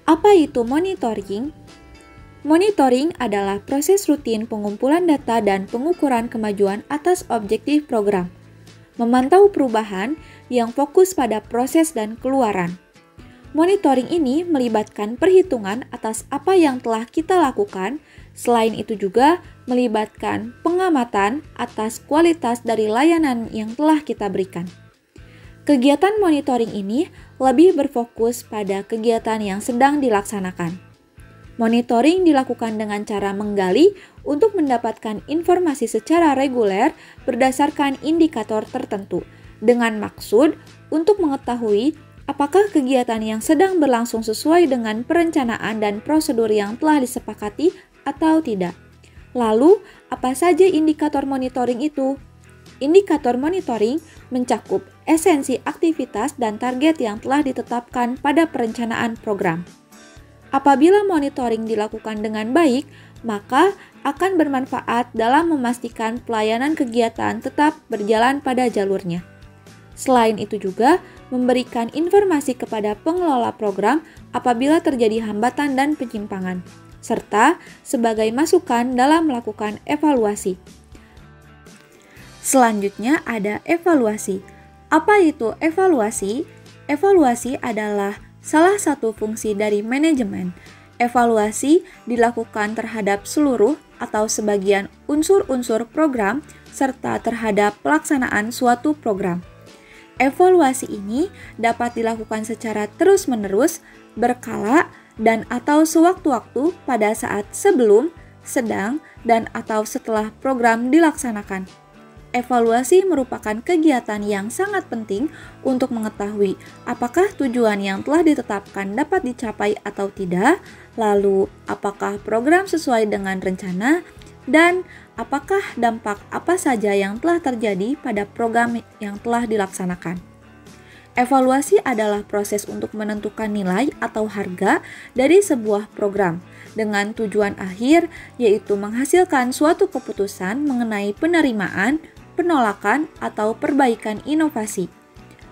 Apa itu monitoring? Monitoring adalah proses rutin pengumpulan data dan pengukuran kemajuan atas objektif program. Memantau perubahan yang fokus pada proses dan keluaran. Monitoring ini melibatkan perhitungan atas apa yang telah kita lakukan, selain itu juga melibatkan pengamatan atas kualitas dari layanan yang telah kita berikan. Kegiatan monitoring ini lebih berfokus pada kegiatan yang sedang dilaksanakan. Monitoring dilakukan dengan cara menggali untuk mendapatkan informasi secara reguler berdasarkan indikator tertentu, dengan maksud untuk mengetahui apakah kegiatan yang sedang berlangsung sesuai dengan perencanaan dan prosedur yang telah disepakati atau tidak. Lalu, apa saja indikator monitoring itu? Indikator monitoring mencakup esensi aktivitas dan target yang telah ditetapkan pada perencanaan program. Apabila monitoring dilakukan dengan baik, maka akan bermanfaat dalam memastikan pelayanan kegiatan tetap berjalan pada jalurnya. Selain itu juga memberikan informasi kepada pengelola program apabila terjadi hambatan dan penyimpangan, serta sebagai masukan dalam melakukan evaluasi. Selanjutnya ada evaluasi. Apa itu evaluasi? Evaluasi adalah salah satu fungsi dari manajemen. Evaluasi dilakukan terhadap seluruh atau sebagian unsur-unsur program serta terhadap pelaksanaan suatu program. Evaluasi ini dapat dilakukan secara terus-menerus, berkala, dan atau sewaktu-waktu pada saat sebelum, sedang, dan atau setelah program dilaksanakan. Evaluasi merupakan kegiatan yang sangat penting untuk mengetahui apakah tujuan yang telah ditetapkan dapat dicapai atau tidak, lalu apakah program sesuai dengan rencana, dan apakah dampak apa saja yang telah terjadi pada program yang telah dilaksanakan. Evaluasi adalah proses untuk menentukan nilai atau harga dari sebuah program dengan tujuan akhir yaitu menghasilkan suatu keputusan mengenai penerimaan, penolakan, atau perbaikan inovasi.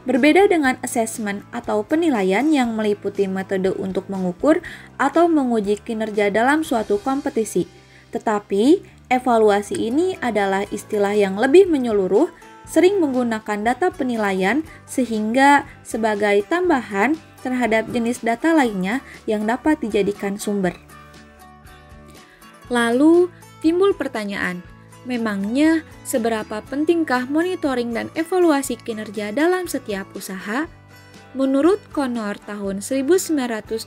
Berbeda dengan asesmen atau penilaian yang meliputi metode untuk mengukur atau menguji kinerja dalam suatu kompetisi. Tetapi, evaluasi ini adalah istilah yang lebih menyeluruh, sering menggunakan data penilaian sehingga sebagai tambahan terhadap jenis data lainnya yang dapat dijadikan sumber. Lalu, timbul pertanyaan, memangnya seberapa pentingkah monitoring dan evaluasi kinerja dalam setiap usaha? Menurut Connor tahun 1974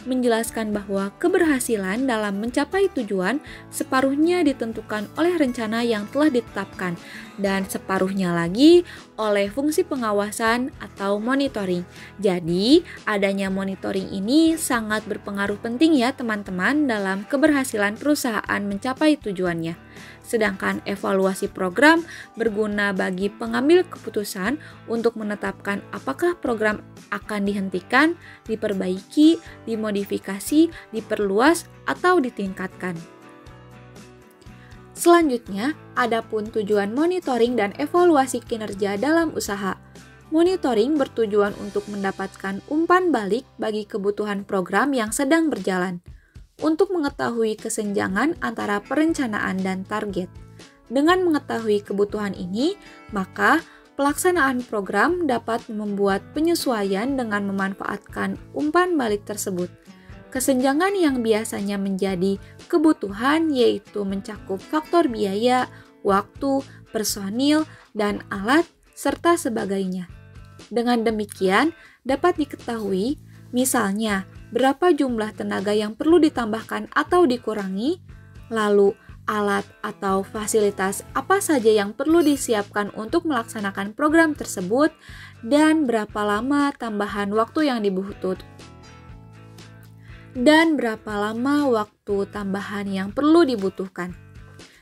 menjelaskan bahwa keberhasilan dalam mencapai tujuan separuhnya ditentukan oleh rencana yang telah ditetapkan dan separuhnya lagi oleh fungsi pengawasan atau monitoring. Jadi, adanya monitoring ini sangat berpengaruh penting ya teman-teman dalam keberhasilan perusahaan mencapai tujuannya. Sedangkan evaluasi program berguna bagi pengambil keputusan untuk menetapkan apakah program akan dihentikan, diperbaiki, dimodifikasi, diperluas, atau ditingkatkan. Selanjutnya, adapun tujuan monitoring dan evaluasi kinerja dalam usaha. Monitoring bertujuan untuk mendapatkan umpan balik bagi kebutuhan program yang sedang berjalan, untuk mengetahui kesenjangan antara perencanaan dan target. Dengan mengetahui kebutuhan ini, maka pelaksanaan program dapat membuat penyesuaian dengan memanfaatkan umpan balik tersebut. Kesenjangan yang biasanya menjadi kebutuhan yaitu mencakup faktor biaya, waktu, personil, dan alat, serta sebagainya. Dengan demikian, dapat diketahui, misalnya, berapa jumlah tenaga yang perlu ditambahkan atau dikurangi, lalu alat atau fasilitas apa saja yang perlu disiapkan untuk melaksanakan program tersebut, dan berapa lama tambahan waktu yang dibutuhkan.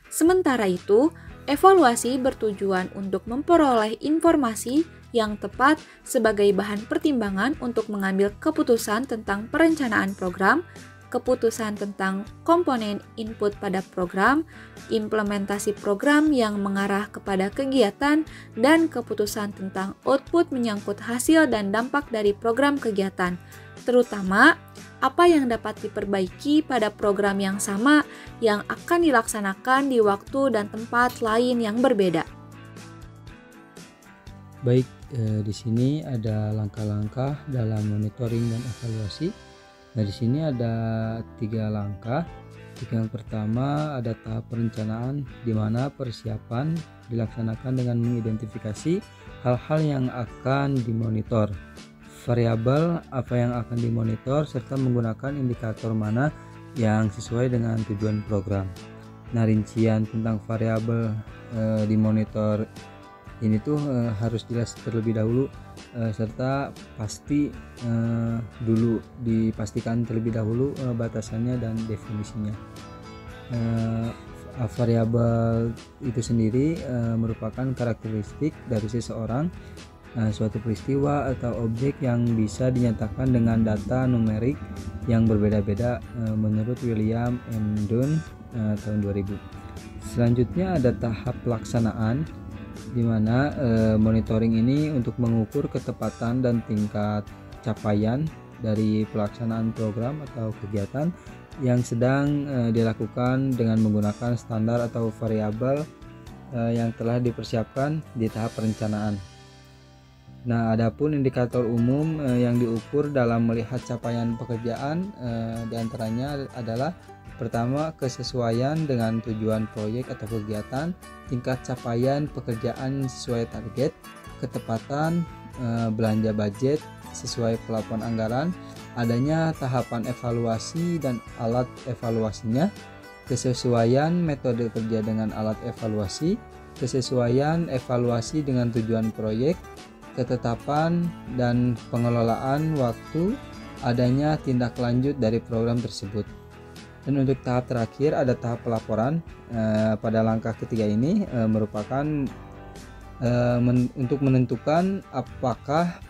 Sementara itu, evaluasi bertujuan untuk memperoleh informasi yang tepat sebagai bahan pertimbangan untuk mengambil keputusan tentang perencanaan program, keputusan tentang komponen input pada program, implementasi program yang mengarah kepada kegiatan, dan keputusan tentang output menyangkut hasil dan dampak dari program kegiatan, terutama apa yang dapat diperbaiki pada program yang sama yang akan dilaksanakan di waktu dan tempat lain yang berbeda. Baik, di sini ada langkah-langkah dalam monitoring dan evaluasi. Nah, di sini ada 3 langkah. Yang pertama ada tahap perencanaan, di mana persiapan dilaksanakan dengan mengidentifikasi hal-hal yang akan dimonitor, variabel apa yang akan dimonitor, serta menggunakan indikator mana yang sesuai dengan tujuan program. Nah, rincian tentang variabel dimonitor ini tuh harus jelas terlebih dahulu, serta pasti dulu dipastikan terlebih dahulu batasannya dan definisinya. Variabel itu sendiri merupakan karakteristik dari seseorang, suatu peristiwa atau objek yang bisa dinyatakan dengan data numerik yang berbeda-beda menurut William M. Dunn tahun 2000. Selanjutnya ada tahap pelaksanaan, di mana monitoring ini untuk mengukur ketepatan dan tingkat capaian dari pelaksanaan program atau kegiatan yang sedang dilakukan dengan menggunakan standar atau variabel yang telah dipersiapkan di tahap perencanaan. Nah, adapun indikator umum yang diukur dalam melihat capaian pekerjaan diantaranya adalah pertama, kesesuaian dengan tujuan proyek atau kegiatan, tingkat capaian pekerjaan sesuai target, ketepatan belanja budget sesuai plafon anggaran, adanya tahapan evaluasi dan alat evaluasinya, kesesuaian metode kerja dengan alat evaluasi, kesesuaian evaluasi dengan tujuan proyek, ketetapan dan pengelolaan waktu, adanya tindak lanjut dari program tersebut. Dan untuk tahap terakhir ada tahap pelaporan. Pada langkah ketiga ini merupakan untuk menentukan apakah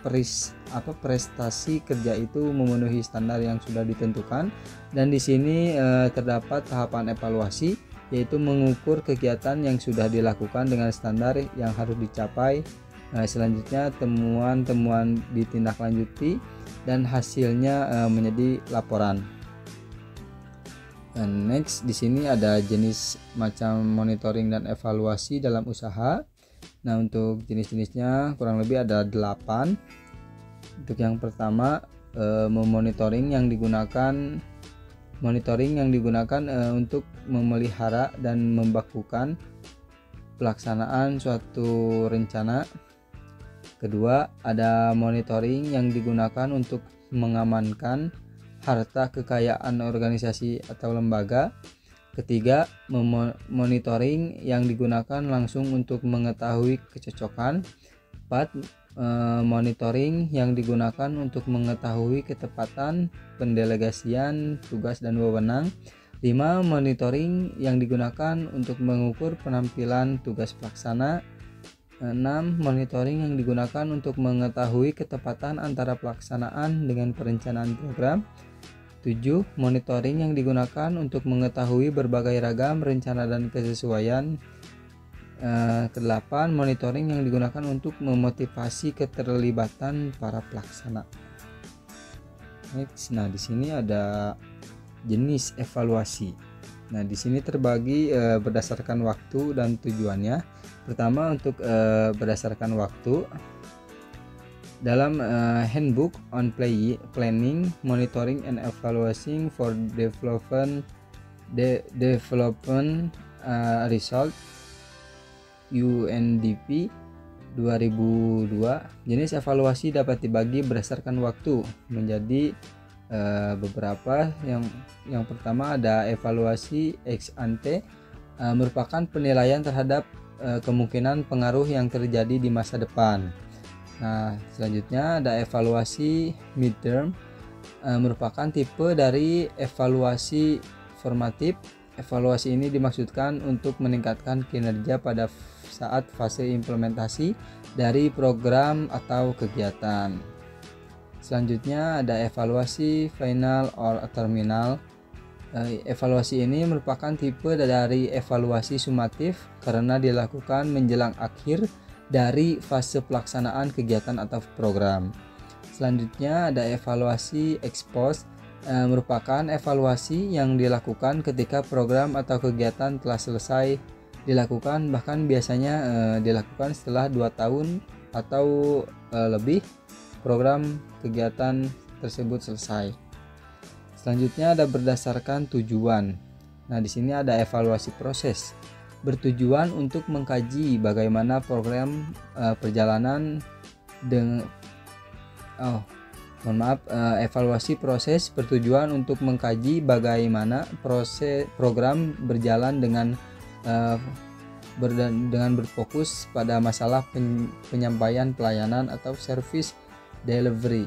prestasi kerja itu memenuhi standar yang sudah ditentukan. Dan di sini terdapat tahapan evaluasi, yaitu mengukur kegiatan yang sudah dilakukan dengan standar yang harus dicapai. Selanjutnya temuan-temuan ditindaklanjuti dan hasilnya menjadi laporan. Dan next, di sini ada jenis macam monitoring dan evaluasi dalam usaha. Nah, untuk jenis-jenisnya kurang lebih ada 8. Untuk yang pertama, monitoring yang digunakan untuk memelihara dan membakukan pelaksanaan suatu rencana. Kedua, ada monitoring yang digunakan untuk mengamankan harta kekayaan organisasi atau lembaga. Ketiga, monitoring yang digunakan langsung untuk mengetahui kecocokan. 4, monitoring yang digunakan untuk mengetahui ketepatan pendelegasian tugas dan wewenang. 5, monitoring yang digunakan untuk mengukur penampilan tugas pelaksana. 6, monitoring yang digunakan untuk mengetahui ketepatan antara pelaksanaan dengan perencanaan program. 7, monitoring yang digunakan untuk mengetahui berbagai ragam rencana dan kesesuaian. Ke-8, monitoring yang digunakan untuk memotivasi keterlibatan para pelaksana. Next, nah di sini ada jenis evaluasi. Nah, di sini terbagi berdasarkan waktu dan tujuannya. Pertama, untuk berdasarkan waktu. Dalam Handbook on Planning, Monitoring and Evaluating for Development Result UNDP 2002, jenis evaluasi dapat dibagi berdasarkan waktu menjadi beberapa. Yang pertama ada evaluasi ex ante, merupakan penilaian terhadap kemungkinan pengaruh yang terjadi di masa depan. Nah, selanjutnya ada evaluasi midterm, merupakan tipe dari evaluasi formatif. Evaluasi ini dimaksudkan untuk meningkatkan kinerja pada saat fase implementasi dari program atau kegiatan. Selanjutnya ada evaluasi final or terminal, Evaluasi ini merupakan tipe dari evaluasi sumatif karena dilakukan menjelang akhir dari fase pelaksanaan kegiatan atau program. Selanjutnya ada evaluasi ex post, merupakan evaluasi yang dilakukan ketika program atau kegiatan telah selesai dilakukan, bahkan biasanya dilakukan setelah 2 tahun atau lebih program kegiatan tersebut selesai. Selanjutnya ada berdasarkan tujuan. Nah, di sini ada evaluasi proses. Bertujuan untuk mengkaji bagaimana program perjalanan dengan evaluasi proses bertujuan untuk mengkaji bagaimana proses program berjalan dengan berfokus pada masalah penyampaian pelayanan atau service delivery.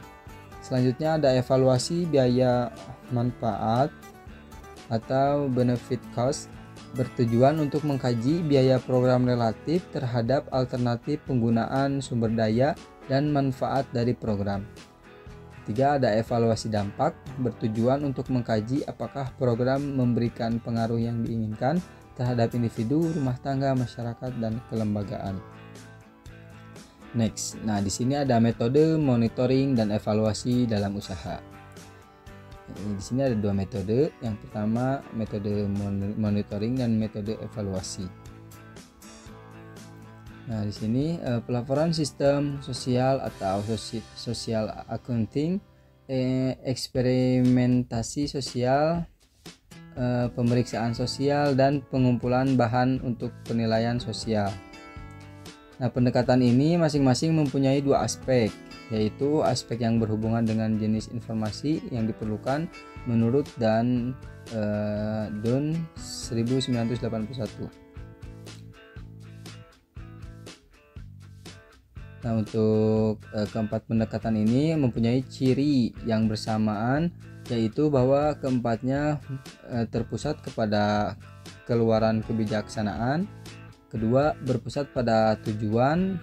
Selanjutnya ada evaluasi biaya manfaat atau benefit cost, bertujuan untuk mengkaji biaya program relatif terhadap alternatif penggunaan sumber daya dan manfaat dari program. Ketiga, ada evaluasi dampak, bertujuan untuk mengkaji apakah program memberikan pengaruh yang diinginkan terhadap individu, rumah tangga, masyarakat, dan kelembagaan. Next, nah di sini ada metode monitoring dan evaluasi dalam usaha. Di sini ada 2 metode. Yang pertama metode monitoring dan metode evaluasi. Nah di sini pelaporan sistem sosial atau social accounting, eksperimentasi sosial, pemeriksaan sosial, dan pengumpulan bahan untuk penilaian sosial. Nah, pendekatan ini masing-masing mempunyai 2 aspek, yaitu aspek yang berhubungan dengan jenis informasi yang diperlukan menurut Dunn 1981. Nah, untuk keempat pendekatan ini mempunyai ciri yang bersamaan, yaitu bahwa keempatnya terpusat kepada keluaran kebijaksanaan. Kedua, berpusat pada tujuan.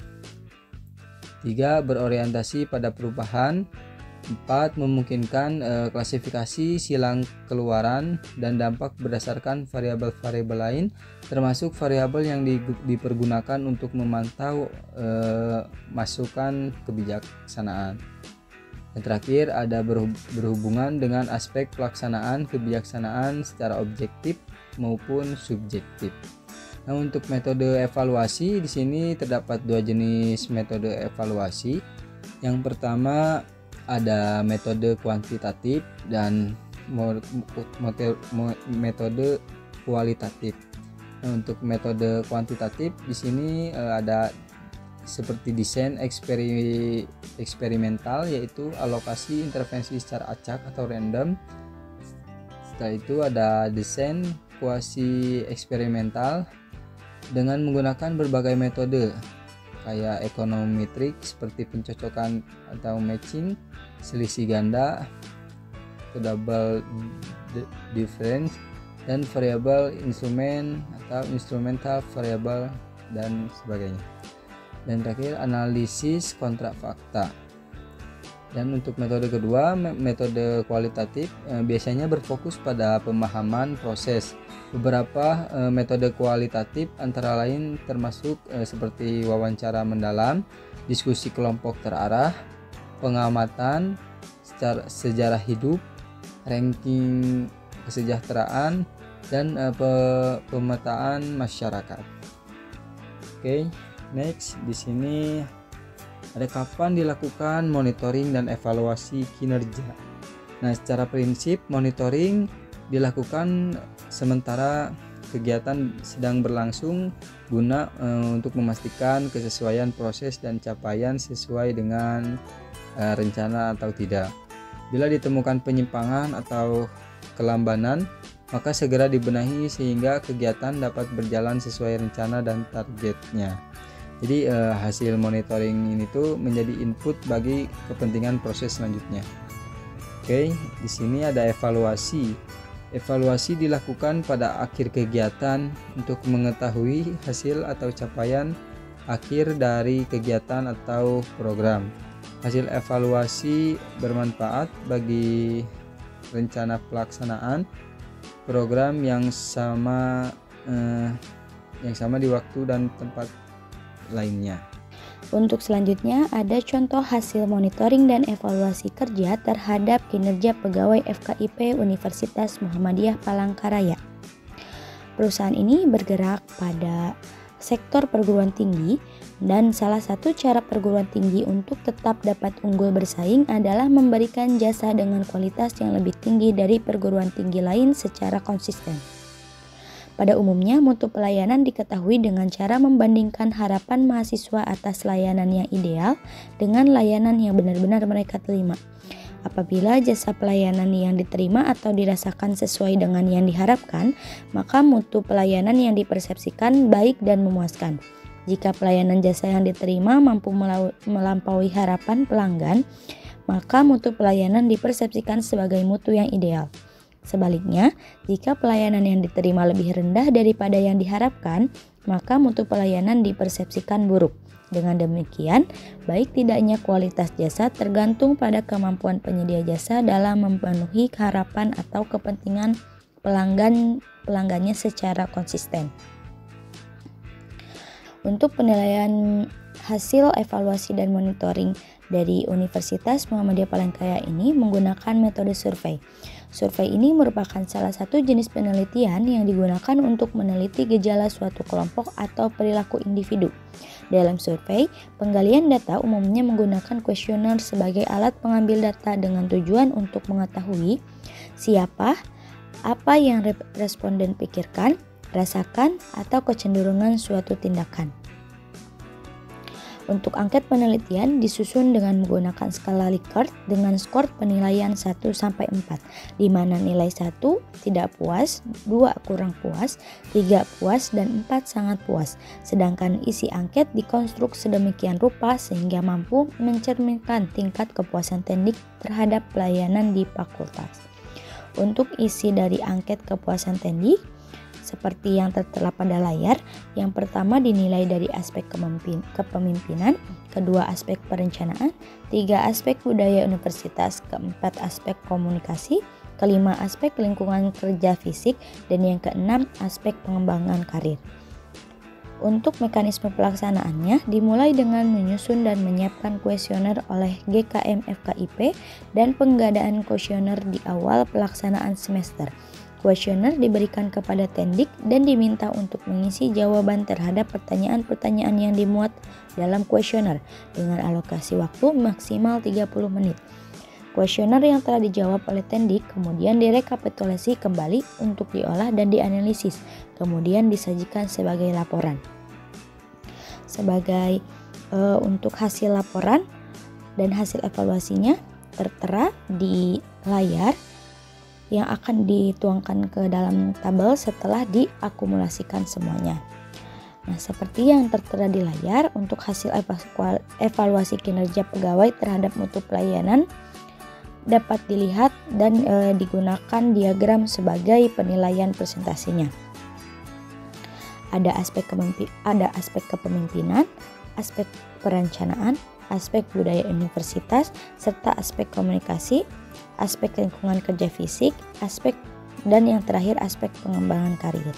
3, berorientasi pada perubahan. 4, memungkinkan klasifikasi silang keluaran dan dampak berdasarkan variabel-variabel lain, termasuk variabel yang dipergunakan untuk memantau masukan kebijaksanaan. Yang terakhir ada berhubungan dengan aspek pelaksanaan kebijaksanaan secara objektif maupun subjektif. Nah, untuk metode evaluasi di sini terdapat 2 jenis metode evaluasi. Yang pertama ada metode kuantitatif dan metode kualitatif. Nah, untuk metode kuantitatif di sini ada seperti desain eksperimental, yaitu alokasi intervensi secara acak atau random. Setelah itu ada desain kuasi eksperimental dengan menggunakan berbagai metode kayak econometric seperti pencocokan atau matching, selisih ganda, double difference, dan variabel instrumen atau instrumental variable dan sebagainya. Dan terakhir analisis kontrak fakta. Dan untuk metode kedua, metode kualitatif, biasanya berfokus pada pemahaman proses. Beberapa metode kualitatif antara lain termasuk seperti wawancara mendalam, diskusi kelompok terarah, pengamatan sejarah hidup, ranking kesejahteraan, dan pemetaan masyarakat. Oke, next di sini ada kapan dilakukan monitoring dan evaluasi kinerja. Nah, secara prinsip monitoring dilakukan sementara kegiatan sedang berlangsung guna untuk memastikan kesesuaian proses dan capaian sesuai dengan rencana atau tidak. Bila ditemukan penyimpangan atau kelambanan, maka segera dibenahi sehingga kegiatan dapat berjalan sesuai rencana dan targetnya. Jadi hasil monitoring ini tuh menjadi input bagi kepentingan proses selanjutnya. Oke, di sini ada evaluasi. Evaluasi dilakukan pada akhir kegiatan untuk mengetahui hasil atau capaian akhir dari kegiatan atau program. Hasil evaluasi bermanfaat bagi rencana pelaksanaan program yang sama di waktu dan tempat lainnya. Untuk selanjutnya ada contoh hasil monitoring dan evaluasi kerja terhadap kinerja pegawai FKIP Universitas Muhammadiyah Palangkaraya. Perusahaan ini bergerak pada sektor perguruan tinggi dan salah satu cara perguruan tinggi untuk tetap dapat unggul bersaing adalah memberikan jasa dengan kualitas yang lebih tinggi dari perguruan tinggi lain secara konsisten. Pada umumnya, mutu pelayanan diketahui dengan cara membandingkan harapan mahasiswa atas layanan yang ideal dengan layanan yang benar-benar mereka terima. Apabila jasa pelayanan yang diterima atau dirasakan sesuai dengan yang diharapkan, maka mutu pelayanan yang dipersepsikan baik dan memuaskan. Jika pelayanan jasa yang diterima mampu melampaui harapan pelanggan, maka mutu pelayanan dipersepsikan sebagai mutu yang ideal. Sebaliknya, jika pelayanan yang diterima lebih rendah daripada yang diharapkan, maka mutu pelayanan dipersepsikan buruk. Dengan demikian, baik tidaknya kualitas jasa tergantung pada kemampuan penyedia jasa dalam memenuhi harapan atau kepentingan pelanggannya secara konsisten. Untuk penilaian hasil evaluasi dan monitoring dari Universitas Muhammadiyah Palangkaraya ini menggunakan metode survei. Survei ini merupakan salah satu jenis penelitian yang digunakan untuk meneliti gejala suatu kelompok atau perilaku individu. Dalam survei, penggalian data umumnya menggunakan kuesioner sebagai alat pengambil data dengan tujuan untuk mengetahui siapa, apa yang responden pikirkan, rasakan, atau kecenderungan suatu tindakan. Untuk angket penelitian disusun dengan menggunakan skala Likert dengan skor penilaian 1-4, di mana nilai 1 tidak puas, 2 kurang puas, 3 puas, dan 4 sangat puas. Sedangkan isi angket dikonstruk sedemikian rupa sehingga mampu mencerminkan tingkat kepuasan tendik terhadap pelayanan di fakultas. Untuk isi dari angket kepuasan tendik, seperti yang tertera pada layar, yang pertama dinilai dari aspek kepemimpinan, kedua aspek perencanaan, tiga aspek budaya universitas, keempat aspek komunikasi, kelima aspek lingkungan kerja fisik, dan yang keenam aspek pengembangan karir. Untuk mekanisme pelaksanaannya dimulai dengan menyusun dan menyiapkan kuesioner oleh GKM FKIP dan penggadaan kuesioner di awal pelaksanaan semester. Kuesioner diberikan kepada tendik dan diminta untuk mengisi jawaban terhadap pertanyaan-pertanyaan yang dimuat dalam kuesioner dengan alokasi waktu maksimal 30 menit. Kuesioner yang telah dijawab oleh tendik kemudian direkapitulasi kembali untuk diolah dan dianalisis, kemudian disajikan sebagai laporan. Untuk hasil laporan dan hasil evaluasinya tertera di layar yang akan dituangkan ke dalam tabel setelah diakumulasikan semuanya. Nah, seperti yang tertera di layar, untuk hasil evaluasi kinerja pegawai terhadap mutu pelayanan dapat dilihat dan digunakan diagram sebagai penilaian presentasinya. Ada aspek kepemimpinan, aspek perencanaan, aspek budaya universitas, serta aspek komunikasi, aspek lingkungan kerja fisik, dan yang terakhir aspek pengembangan karir.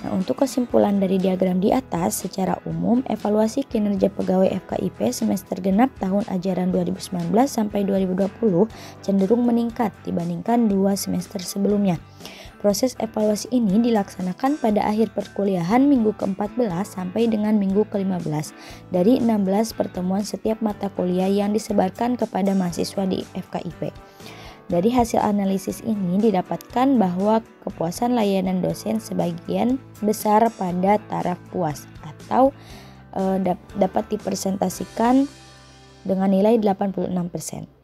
Nah, untuk kesimpulan dari diagram di atas, secara umum evaluasi kinerja pegawai FKIP semester genap tahun ajaran 2019 sampai 2020 cenderung meningkat dibandingkan 2 semester sebelumnya. Proses evaluasi ini dilaksanakan pada akhir perkuliahan minggu ke-14 sampai dengan minggu ke-15 dari 16 pertemuan setiap mata kuliah yang disebarkan kepada mahasiswa di FKIP. Dari hasil analisis ini didapatkan bahwa kepuasan layanan dosen sebagian besar pada taraf puas atau dapat dipresentasikan dengan nilai 86%.